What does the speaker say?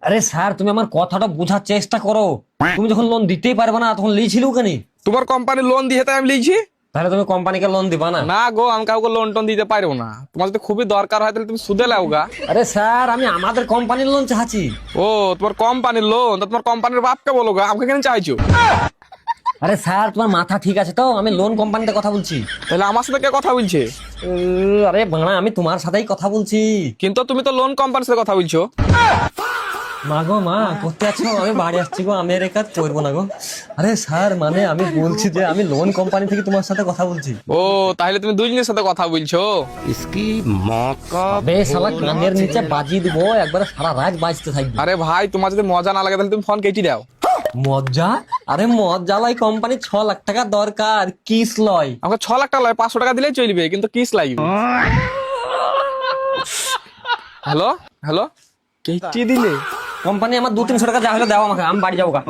আরে স্যার, তুমি আমার কথাটা বোঝার চেষ্টা করো। তুমি যখন লোন দিতেই পারবে না তখন লিয়েছিল কেন? তোমার কোম্পানি লোন দিয়ে তাই আমি লিখছি। তাহলে তুমি কোম্পানিকে লোন দিবা না? না গো, আমি কাউকে লোন টোন দিতে পারবো না। তোমার যদি খুবই দরকার হয় তাহলে তুমি সুদে লাও গা। আরে স্যার, আমি আমাদের কোম্পানির লোন চাচ্ছি। ও, তোমার কোম্পানির লোন? তো তোমার কোম্পানির বাপকে বলো গা, আমাকে কেন চাইছো? আরে স্যার, তোমার মাথা ঠিক আছে তো? আমি লোন কোম্পানিতে কথা বলছি। তাহলে আমার সাথে কে কথা বলছে? আরে বাংলা, আমি তোমার সাথেই কথা বলছি। কিন্তু তুমি তো লোন কোম্পানির সাথে কথা বলছো। মা গো মা, করতে আছো? আমি বাড়ি আসছি গো, আমি আর এই কাজ করবো না গো। আরে স্যার, মানে আমি বলছি যে আমি লোন কোম্পানি থেকে তোমার সাথে কথা বলছি। ও, তাহলে তুমি দুজনের সাথে কথা বলছো। इसकी मौत का বেশ, শালা কানের নিচে বাজিয়ে দিব, একবারে সারা রাত বাজতে থাকবে। আরে ভাই, তোমার যদি মজা না লাগে তাহলে তুমি ফোন কেটে দাও। মজ্জা? আরে মজ্জা লয়, কোম্পানি 6 লাখ টাকা দরকার, কিস লয়। আমাকে 6 লাখ টাকা লয়, 500 টাকা দিলেই চলবে, কিন্তু কিস লাগবে। হ্যালো হ্যালো, কেটে দিলে? কোম্পানি আমার 200-300 টাকা যা হলে দাও আমাকে, আমি বাড়ি যাবো গা।